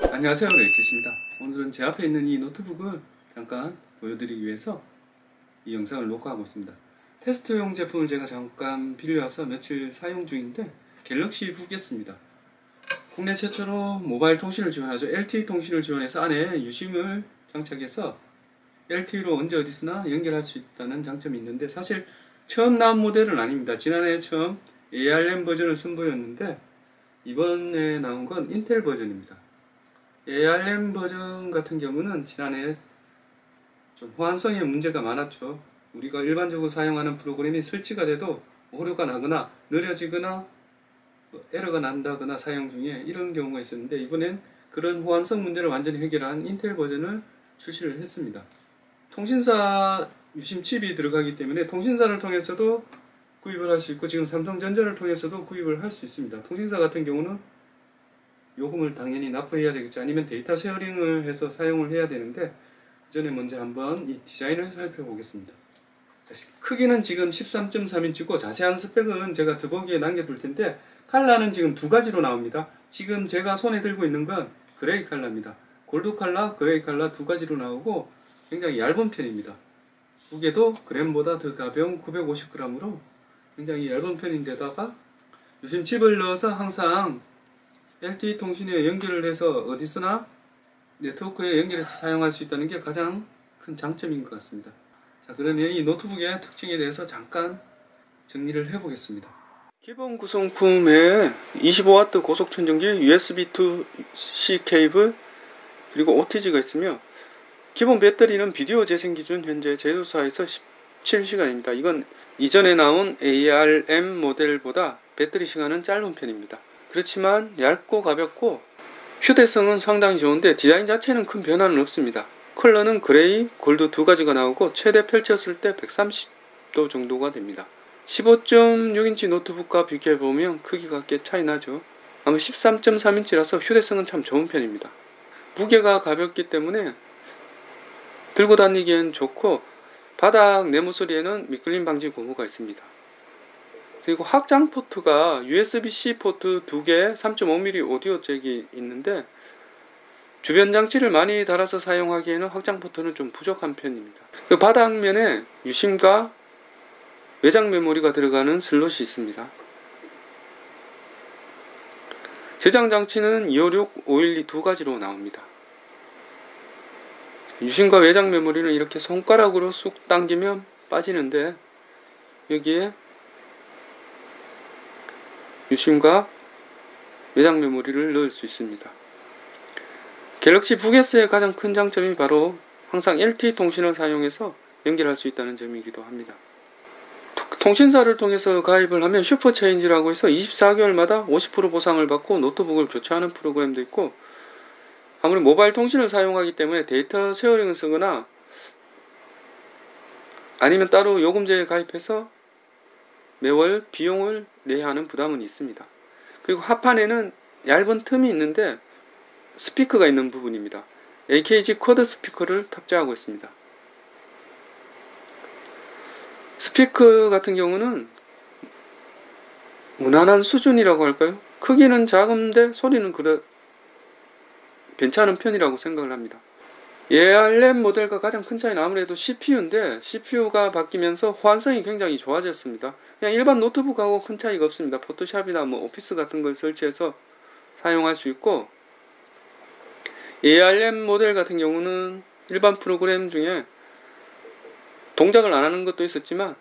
안녕하세요, 레이켓입니다. 오늘은 제 앞에 있는 이 노트북을 잠깐 보여드리기 위해서 이 영상을 녹화하고 있습니다. 테스트용 제품을 제가 잠깐 빌려와서 며칠 사용 중인데 갤럭시 북S입니다. 국내 최초로 모바일 통신을 지원하죠. LTE 통신을 지원해서 안에 유심을 장착해서 LTE로 언제 어디서나 연결할 수 있다는 장점이 있는데, 사실 처음 나온 모델은 아닙니다. 지난해 처음 ARM 버전을 선보였는데 이번에 나온 건 인텔 버전입니다. ARM 버전 같은 경우는 지난해 좀 호환성에 문제가 많았죠. 우리가 일반적으로 사용하는 프로그램이 설치가 돼도 오류가 나거나 느려지거나 에러가 난다거나 사용 중에 이런 경우가 있었는데, 이번엔 그런 호환성 문제를 완전히 해결한 인텔 버전을 출시를 했습니다. 통신사 유심 칩이 들어가기 때문에 통신사를 통해서도 구입을 할 수 있고, 지금 삼성전자를 통해서도 구입을 할 수 있습니다. 통신사 같은 경우는 요금을 당연히 납부해야 되겠죠. 아니면 데이터 쉐어링을 해서 사용을 해야 되는데, 그 전에 먼저 한번 이 디자인을 살펴보겠습니다. 크기는 지금 13.3인치고 자세한 스펙은 제가 더보기에 남겨둘 텐데, 컬러는 지금 두 가지로 나옵니다. 지금 제가 손에 들고 있는 건 그레이 컬러입니다. 골드 컬러, 그레이 컬러 두 가지로 나오고 굉장히 얇은 편입니다. 무게도 그램보다 더 가벼운 950g으로 굉장히 얇은 편인데다가 유심 칩을 넣어서 항상 LTE 통신에 연결을 해서 어디서나 네트워크에 연결해서 사용할 수 있다는 게 가장 큰 장점인 것 같습니다. 자, 그러면 이 노트북의 특징에 대해서 잠깐 정리를 해보겠습니다. 기본 구성품에 25W 고속 충전기, USB-C 케이블, 그리고 OTG가 있으며, 기본 배터리는 비디오 재생 기준 현재 제조사에서 17시간입니다. 이건 이전에 나온 ARM 모델보다 배터리 시간은 짧은 편입니다. 그렇지만 얇고 가볍고 휴대성은 상당히 좋은데 디자인 자체는 큰 변화는 없습니다. 컬러는 그레이, 골드 두 가지가 나오고 최대 펼쳤을 때 130도 정도가 됩니다. 15.6인치 노트북과 비교해보면 크기가 꽤 차이 나죠. 아마 13.3인치라서 휴대성은 참 좋은 편입니다. 무게가 가볍기 때문에 들고 다니기엔 좋고, 바닥 네모 소리에는 미끌림 방지 고무가 있습니다. 그리고 확장 포트가 USB-C 포트 2개, 3.5mm 오디오 잭이 있는데 주변 장치를 많이 달아서 사용하기에는 확장 포트는 좀 부족한 편입니다. 그 바닥면에 유심과 외장 메모리가 들어가는 슬롯이 있습니다. 저장 장치는 256, 512 두 가지로 나옵니다. 유심과 외장 메모리는 이렇게 손가락으로 쑥 당기면 빠지는데, 여기에 유심과 외장 메모리를 넣을 수 있습니다. 갤럭시 북S의 가장 큰 장점이 바로 항상 LTE 통신을 사용해서 연결할 수 있다는 점이기도 합니다. 통신사를 통해서 가입을 하면 슈퍼체인지라고 해서 24개월마다 50% 보상을 받고 노트북을 교체하는 프로그램도 있고, 아무리 모바일 통신을 사용하기 때문에 데이터 쉐어링을 쓰거나 아니면 따로 요금제에 가입해서 매월 비용을 내야 하는 부담은 있습니다. 그리고 하판에는 얇은 틈이 있는데 스피커가 있는 부분입니다. AKG 쿼드 스피커를 탑재하고 있습니다. 스피커 같은 경우는 무난한 수준이라고 할까요? 크기는 작은데 소리는 괜찮은 편이라고 생각을 합니다. ARM 모델과 가장 큰 차이는 아무래도 CPU인데, CPU가 바뀌면서 호환성이 굉장히 좋아졌습니다. 그냥 일반 노트북하고 큰 차이가 없습니다. 포토샵이나 오피스 같은 걸 설치해서 사용할 수 있고, ARM 모델 같은 경우는 일반 프로그램 중에 동작을 안 하는 것도 있었지만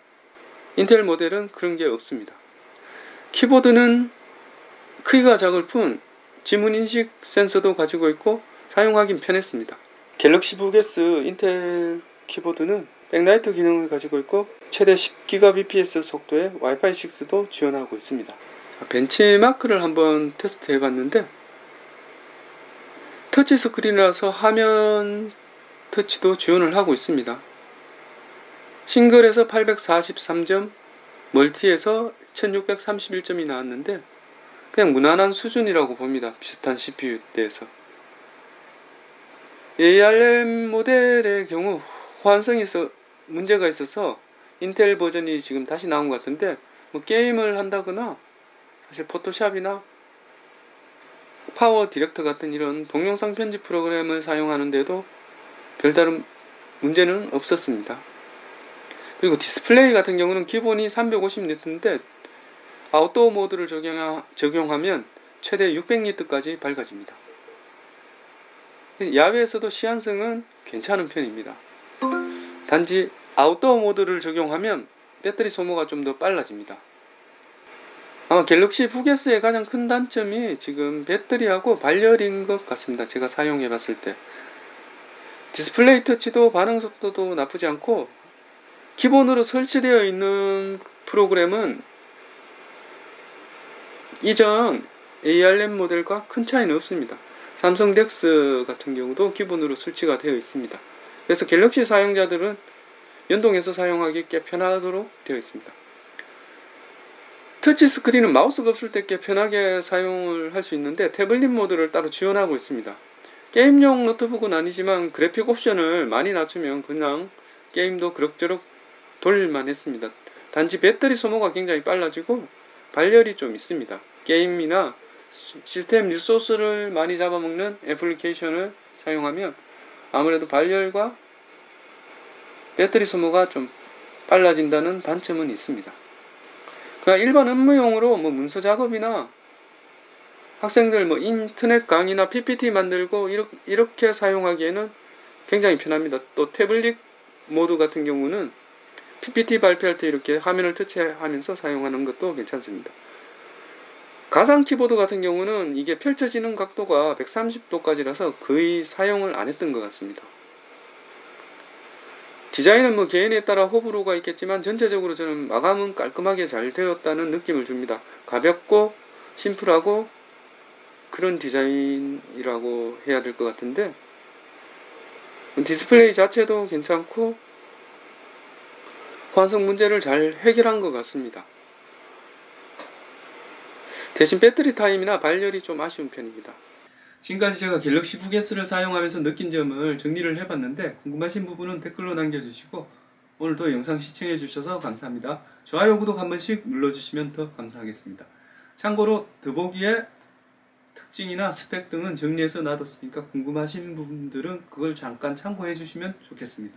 인텔 모델은 그런 게 없습니다. 키보드는 크기가 작을 뿐 지문인식 센서도 가지고 있고 사용하긴 편했습니다. 갤럭시 북S 인텔 키보드는 백라이트 기능을 가지고 있고 최대 10Gbps 속도의 와이파이 6도 지원하고 있습니다. 벤치마크를 한번 테스트 해봤는데, 터치 스크린이라서 화면 터치도 지원을 하고 있습니다. 싱글에서 843점, 멀티에서 1631점이 나왔는데 그냥 무난한 수준이라고 봅니다. 비슷한 CPU에 대해서. ARM 모델의 경우 호환성이 문제가 있어서 인텔 버전이 지금 다시 나온 것 같은데, 게임을 한다거나 사실 포토샵이나 파워 디렉터 같은 이런 동영상 편집 프로그램을 사용하는데도 별다른 문제는 없었습니다. 그리고 디스플레이 같은 경우는 기본이 350니트인데 아웃도어 모드를 적용하면 최대 600니트까지 밝아집니다. 야외에서도 시한성은 괜찮은 편입니다. 단지 아웃도어 모드를 적용하면 배터리 소모가 좀 더 빨라집니다. 아마 갤럭시 북S의 가장 큰 단점이 지금 배터리하고 발열인 것 같습니다. 제가 사용해 봤을 때 디스플레이 터치도 반응 속도도 나쁘지 않고 기본으로 설치되어 있는 프로그램은 이전 ARM 모델과 큰 차이는 없습니다. 삼성 덱스 같은 경우도 기본으로 설치가 되어 있습니다. 그래서 갤럭시 사용자들은 연동해서 사용하기 꽤 편하도록 되어 있습니다. 터치 스크린은 마우스가 없을 때 꽤 편하게 사용을 할 수 있는데 태블릿 모드를 따로 지원하고 있습니다. 게임용 노트북은 아니지만 그래픽 옵션을 많이 낮추면 그냥 게임도 그럭저럭 돌릴만 했습니다. 단지 배터리 소모가 굉장히 빨라지고 발열이 좀 있습니다. 게임이나 시스템 리소스를 많이 잡아먹는 애플리케이션을 사용하면 아무래도 발열과 배터리 소모가 좀 빨라진다는 단점은 있습니다. 그냥 일반 업무용으로 문서 작업이나 학생들 인터넷 강의나 PPT 만들고 이렇게 사용하기에는 굉장히 편합니다. 또 태블릿 모드 같은 경우는 PPT 발표할 때 이렇게 화면을 터치하면서 사용하는 것도 괜찮습니다. 가상 키보드 같은 경우는 이게 펼쳐지는 각도가 130도까지라서 거의 사용을 안 했던 것 같습니다. 디자인은 개인에 따라 호불호가 있겠지만 전체적으로 저는 마감은 깔끔하게 잘 되었다는 느낌을 줍니다. 가볍고 심플하고 그런 디자인이라고 해야 될 것 같은데 디스플레이 자체도 괜찮고 호환성 문제를 잘 해결한 것 같습니다. 대신 배터리 타임이나 발열이 좀 아쉬운 편입니다. 지금까지 제가 갤럭시 북S를 사용하면서 느낀 점을 정리를 해봤는데 궁금하신 부분은 댓글로 남겨주시고 오늘도 영상 시청해주셔서 감사합니다. 좋아요, 구독 한 번씩 눌러주시면 더 감사하겠습니다. 참고로 더보기에 특징이나 스펙 등은 정리해서 놔뒀으니까 궁금하신 부분들은 그걸 잠깐 참고해 주시면 좋겠습니다.